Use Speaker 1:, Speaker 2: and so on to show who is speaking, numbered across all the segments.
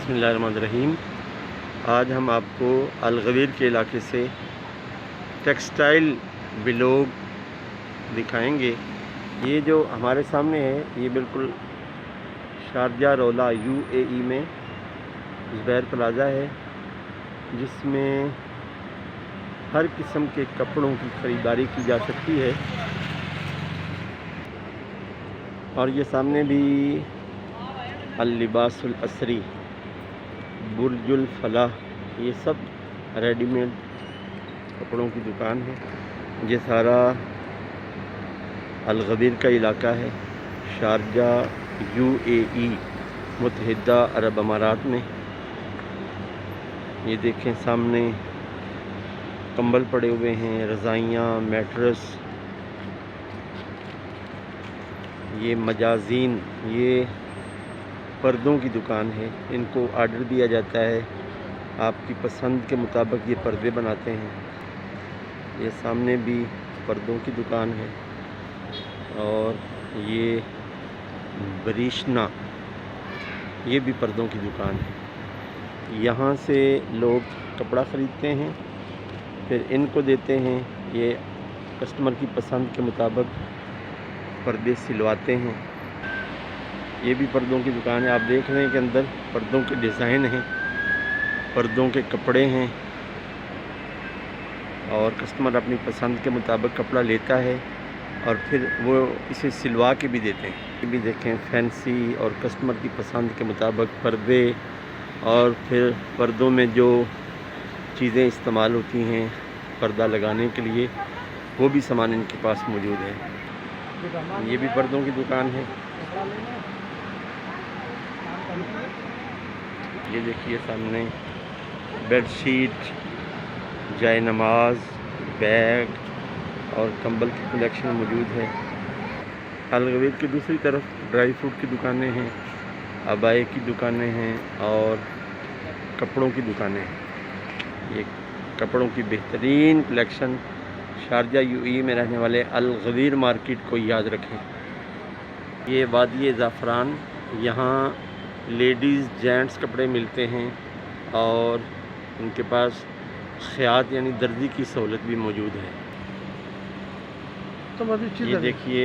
Speaker 1: बिस्मिल्लाहिर्रहमानिर्रहीम। आज हम आपको अलगवीर के इलाके से टेक्सटाइल व्लॉग दिखाएंगे। ये जो हमारे सामने है ये बिल्कुल शारजा रौला UAE में ज़ुबैर प्लाज़ा है, जिसमें हर किस्म के कपड़ों की ख़रीदारी की जा सकती है। और ये सामने भी अल-लिबासुल असरी, बुर्जुल फलाह, ये सब रेडीमेड कपड़ों की दुकान है। ये सारा अलगवीर का इलाका है, शारजा UAE मुत्तहिदा अरब अमारात में। ये देखें सामने कंबल पड़े हुए हैं, रज़ाइयाँ, मैट्रेस, ये मजाजीन, ये पर्दों की दुकान है। इनको आर्डर दिया जाता है, आपकी पसंद के मुताबिक ये पर्दे बनाते हैं। ये सामने भी पर्दों की दुकान है और ये बरीशना, ये भी पर्दों की दुकान है। यहाँ से लोग कपड़ा ख़रीदते हैं, फिर इनको देते हैं, ये कस्टमर की पसंद के मुताबिक पर्दे सिलवाते हैं। ये भी पर्दों की दुकान है। आप देख रहे हैं कि अंदर पर्दों के डिज़ाइन हैं, पर्दों के कपड़े हैं और कस्टमर अपनी पसंद के मुताबिक कपड़ा लेता है और फिर वो इसे सिलवा के भी देते हैं। ये भी देखें फैंसी और कस्टमर की पसंद के मुताबिक पर्दे, और फिर पर्दों में जो चीज़ें इस्तेमाल होती हैं पर्दा लगाने के लिए, वो भी सामान इनके पास मौजूद है। ये भी पर्दों की दुकान है। ये देखिए सामने बेडशीट, जाय नमाज, बैग और कंबल की कलेक्शन मौजूद है। अलगवीर की दूसरी तरफ ड्राई फ्रूट की दुकानें हैं, अबाए की दुकानें हैं और कपड़ों की दुकानें हैं। ये कपड़ों की बेहतरीन कलेक्शन शारजा UAE में रहने वाले अलगवीर मार्केट को याद रखें। ये वादी ज़ाफ़रान, यहाँ लेडीज़ जेंट्स कपड़े मिलते हैं और उनके पास ख़यात यानी दर्जी की सहूलत भी मौजूद है। तो ये देखिए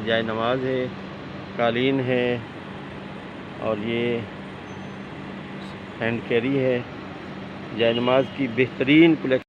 Speaker 1: जाय नमाज है, कालीन है और ये हैंड कैरी है। जाय नमाज की बेहतरीन कलेक्शन